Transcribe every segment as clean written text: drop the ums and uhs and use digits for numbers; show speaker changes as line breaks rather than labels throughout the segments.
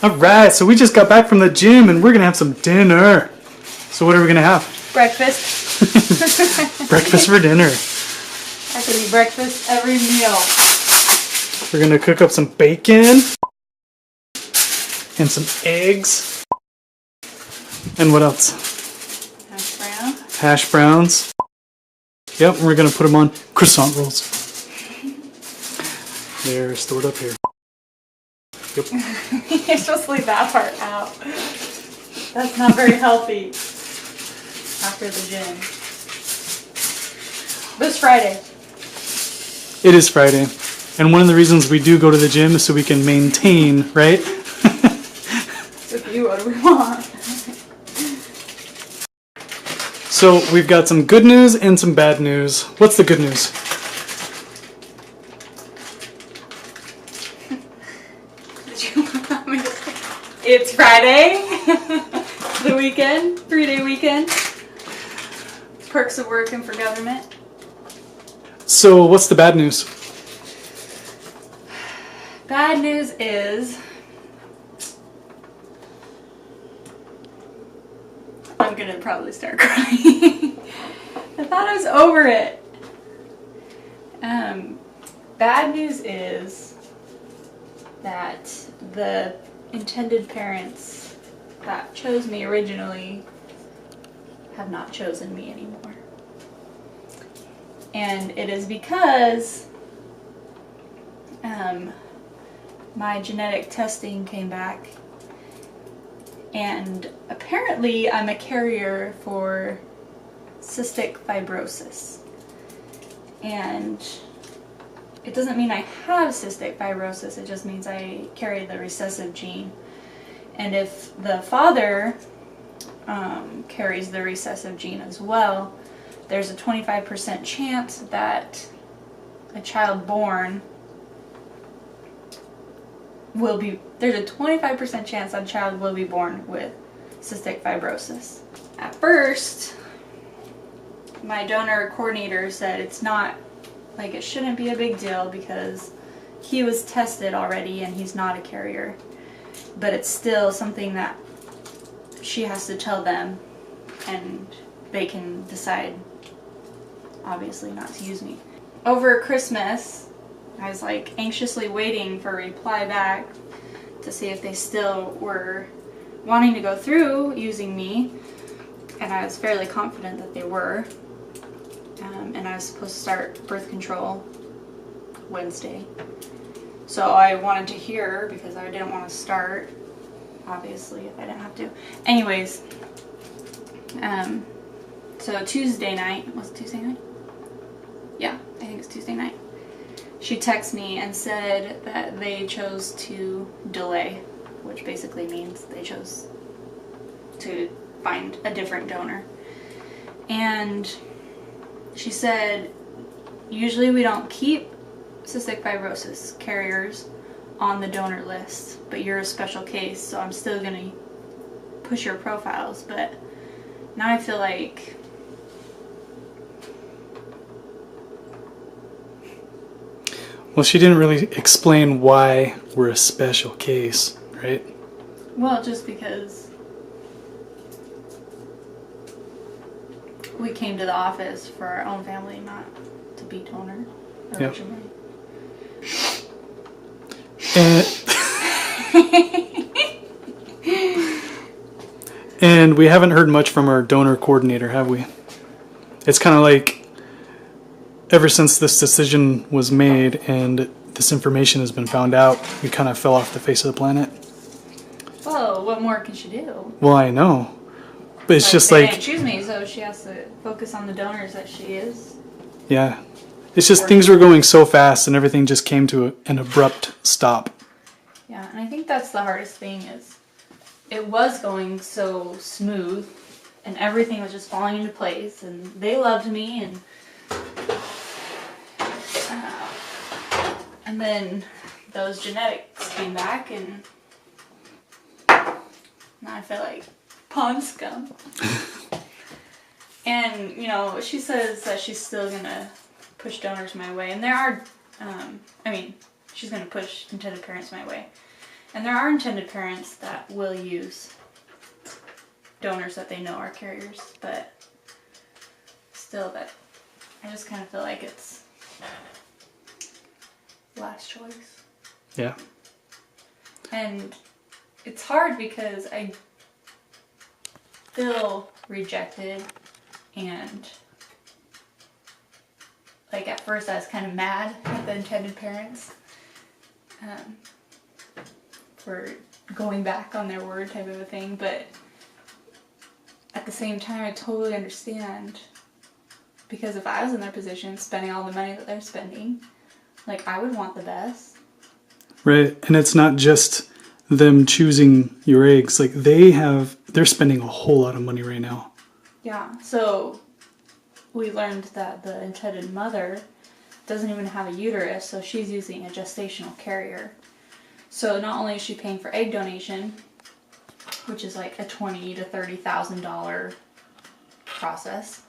Alright, so we just got back from the gym and we're gonna have some dinner. So what are we gonna have?
Breakfast.
Breakfast for dinner.
I could eat breakfast every meal.
We're gonna cook up some bacon and some eggs. And what else?
Hash brown.
Hash browns. Yep, and we're gonna put them on croissant rolls. They're stored up here. Yep.
You're supposed to leave that part out. That's not very healthy after the gym. But it's Friday.
It is Friday. And one of the reasons we do go to the gym is so we can maintain, right?
So if you, what do we want?
So we've got some good news and some bad news. What's the good news?
It's Friday. The weekend. 3-day weekend. Perks of working for government.
So what's the bad news?
Bad news is I'm gonna probably start crying. I thought I was over it. Bad news is that the intended parents that chose me originally have not chosen me anymore. And it is because my genetic testing came back and apparently I'm a carrier for cystic fibrosis. And it doesn't mean I have cystic fibrosis, it just means I carry the recessive gene. And if the father carries the recessive gene as well, there's a 25% chance that a child born will be, there's a 25% chance that a child will be born with cystic fibrosis. At first, my donor coordinator said it's not, like it shouldn't be a big deal because he was tested already and he's not a carrier. But it's still something that she has to tell them and they can decide, obviously, not to use me. Over Christmas, I was like anxiously waiting for a reply back to see if they still were wanting to go through using me, and I was fairly confident that they were. And I was supposed to start birth control Wednesday. So I wanted to hear because I didn't want to start, obviously, if I didn't have to. Anyways, so Tuesday night, was it Tuesday night? Yeah, I think it's Tuesday night. She texted me and said that they chose to delay, which basically means they chose to find a different donor. And she said, usually we don't keep cystic fibrosis carriers on the donor list, but you're a special case, so I'm still going to push your profiles. But now I feel like
Well, she didn't really explain why we're a special case, right?
well, just because we came to the office for our own family, not to be donor originally.
And we haven't heard much from our donor coordinator, have we? It's kind of like ever since this decision was made and this information has been found out, we kind of fell off the face of the planet.
Well, what more can she do?
Well, I know. But it's just
they
like...
didn't choose me, so she has to focus on the donors that she is.
Yeah. It's just things were going so fast and everything just came to an abrupt stop.
Yeah, and I think that's the hardest thing is it was going so smooth and everything was just falling into place and they loved me and then those genetics came back and now I feel like pond scum. And, you know, she says that she's still going to push donors my way. And there are, she's going to push intended parents my way. And there are intended parents that will use donors that they know are carriers, but still, that I just kind of feel like it's last choice.
Yeah.
And it's hard because I feel rejected, and like at first I was kind of mad at the intended parents for going back on their word type of a thing, but at the same time I totally understand, because if I was in their position spending all the money that they're spending, like, I would want the best.
Right. And it's not just them choosing your eggs. Like, they're spending a whole lot of money right now.
Yeah. So we learned that the intended mother doesn't even have a uterus, so she's using a gestational carrier. So not only is she paying for egg donation, which is like a $20,000 to $30,000 process,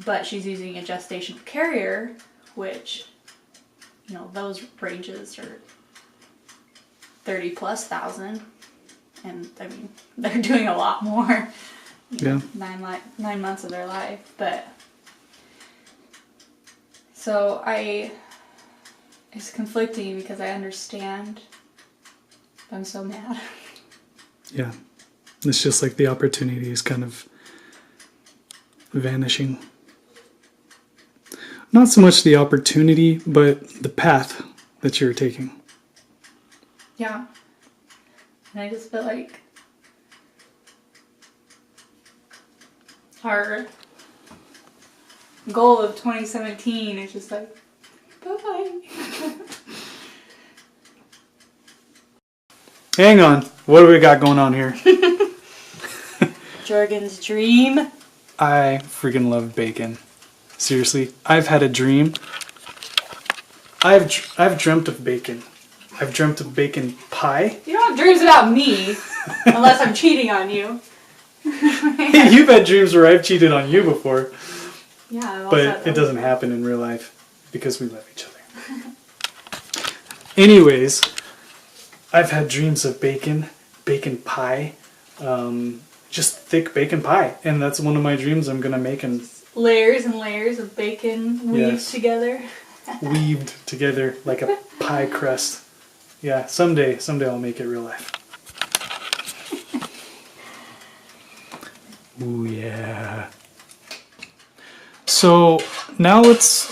but she's using a gestational carrier, which, you know, those ranges are 30 plus thousand, and I mean, they're doing a lot more.
Yeah.
9 months of their life, but so it's conflicting because I understand, but I'm so mad.
Yeah. It's just like the opportunity is kind of vanishing. Not so much the opportunity, but the path that you're taking.
Yeah. And I just feel like our goal of 2017 is just like, bye-bye.
Hang on. What do we got going on here?
Jorgen's dream.
I freaking love bacon. Seriously, I've had a dream. I've dreamt of bacon. I've dreamt of bacon pie.
You don't have dreams about me, unless I'm cheating on you.
Hey, you've had dreams where I've cheated on you before.
Yeah, I've also
But
had
it
those.
doesn't happen in real life because we love each other. Anyways, I've had dreams of bacon pie, just thick bacon pie. And that's one of my dreams I'm going to make, and
Layers and layers of bacon weaved
Yes.
together.
weaved together like a pie crust. Yeah, someday I'll make it real life. Ooh, yeah. So now let's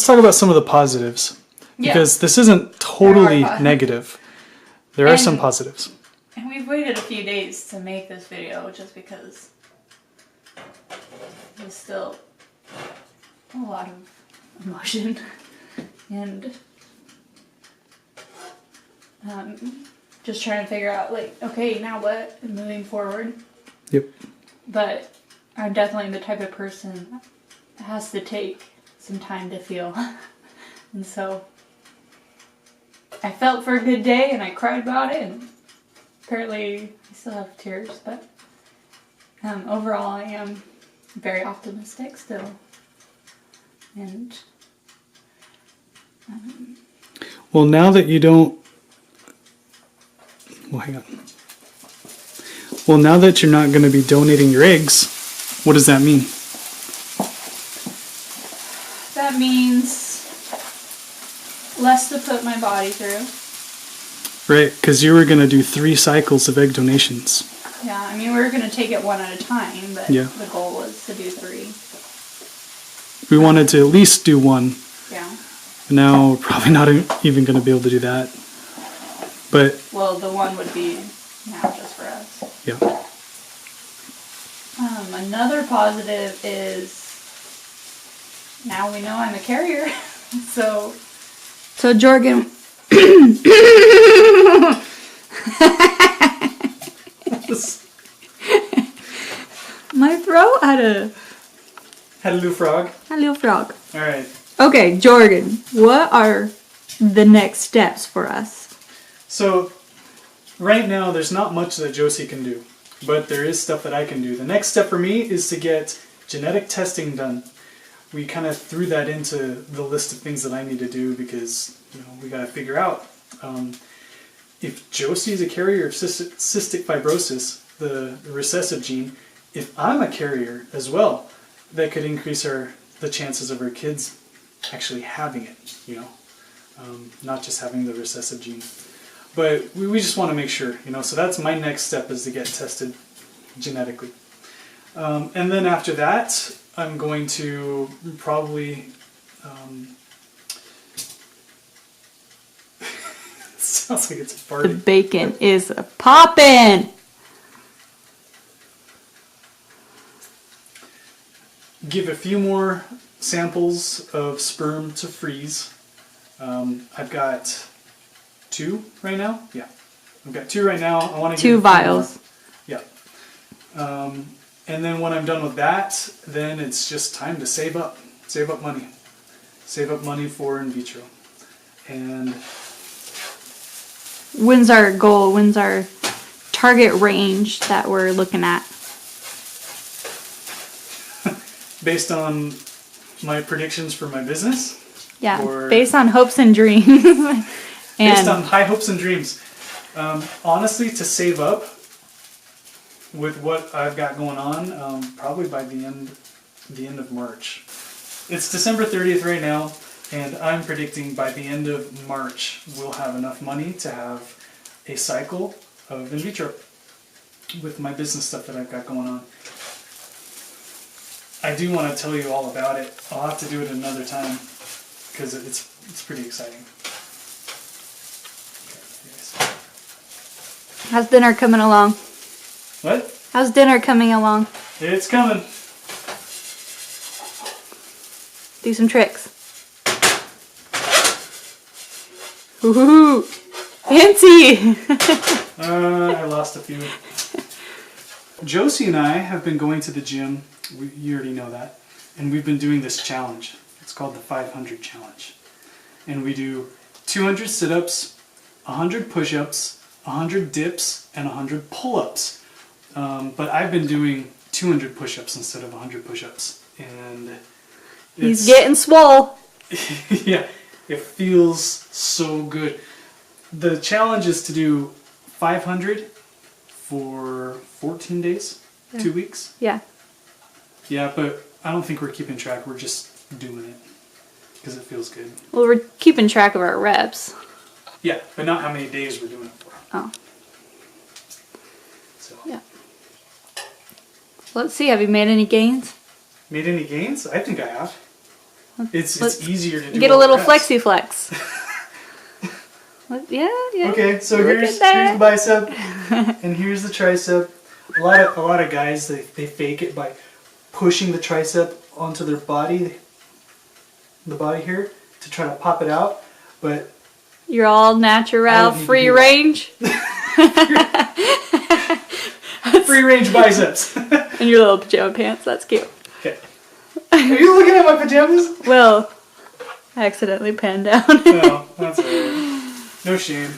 talk about some of the positives, because this isn't totally
There are
negative. There are
And-
some positives.
And we've waited a few days to make this video just because there's still a lot of emotion and just trying to figure out, like, okay, now what? And moving forward.
Yep.
But I'm definitely the type of person that has to take some time to feel. And so I felt for a good day and I cried about it, and apparently I still have tears, but overall I am very optimistic still. And
Well, now that you don't... Well, hang on. Well, now that you're not going to be donating your eggs, what does that mean?
that means less to put my body through.
Right, because you were going to do 3 cycles of egg donations.
Yeah, I mean, we were going to take it one at a time, but
Yeah.
the goal was to do 3.
We wanted to at least do 1.
Yeah.
Now we're probably not even going to be able to do that. But,
Well, the 1 would be now just for us.
yeah.
Another positive is now we know I'm a carrier. So Jorgen. My throat had a
Hello, frog.
little frog.
All right.
Okay, Jorgen, what are the next steps for us?
So, right now, there's not much that Josie can do, but there is stuff that I can do. The next step for me is to get genetic testing done. We kind of threw that into the list of things that I need to do because, you know, we got to figure out. if Josie is a carrier of cystic fibrosis, the recessive gene, if I'm a carrier as well, that could increase the chances of our kids actually having it, you know, not just having the recessive gene. But we just want to make sure, you know, so that's my next step, is to get tested genetically. And then after that, I'm going to probably, it sounds like it's a party.
The bacon is poppin'.
Give a few more samples of sperm to freeze. I've got 2 right now. Yeah, I've got 2 right now. I want to
2 vials.
Yeah. And then when I'm done with that, then it's just time to save up money. Save up money for in vitro. And
When's our goal? When's our target range that we're looking at?
based on my predictions for my business?
Yeah,
Or
based on hopes and dreams.
based on high hopes and dreams. Honestly, to save up with what I've got going on, probably by the end of March. It's December 30th right now, and I'm predicting by the end of March we'll have enough money to have a cycle of in vitro with my business stuff that I've got going on. I do want to tell you all about it. I'll have to do it another time because it's pretty exciting.
How's dinner coming along?
What?
How's dinner coming along?
It's coming.
Do some tricks. Ooh, fancy!
I lost a few. Josie and I have been going to the gym. You already know that. And we've been doing this challenge. It's called the 500 challenge. And we do 200 sit-ups, 100 push-ups, 100 dips, and 100 pull-ups. But I've been doing 200 push-ups instead of 100 push-ups. And
He's getting swole.
yeah, it feels so good. The challenge is to do 500 for 14 days, 2 weeks.
Yeah.
Yeah, but I don't think we're keeping track. We're just doing it because it feels good.
Well, we're keeping track of our reps.
Yeah, but not how many days we're doing it for.
Oh.
So.
Yeah. Let's see. Have you made any gains?
Made any gains? I think I have. It's easier to do.
Get a
all
little
reps.
flexi flex. Yeah.
Okay, so
Look
here's
at
the bicep, and here's the tricep. A lot of guys they fake it by pushing the tricep onto their body, the body here, to try to pop it out. But
You're all
I
natural,
don't need to
free
do that.
range,
free range biceps.
and your little pajama pants. That's cute.
Okay. Are you looking at my pajamas?
Well, I accidentally panned down.
No, that's alright. No shame.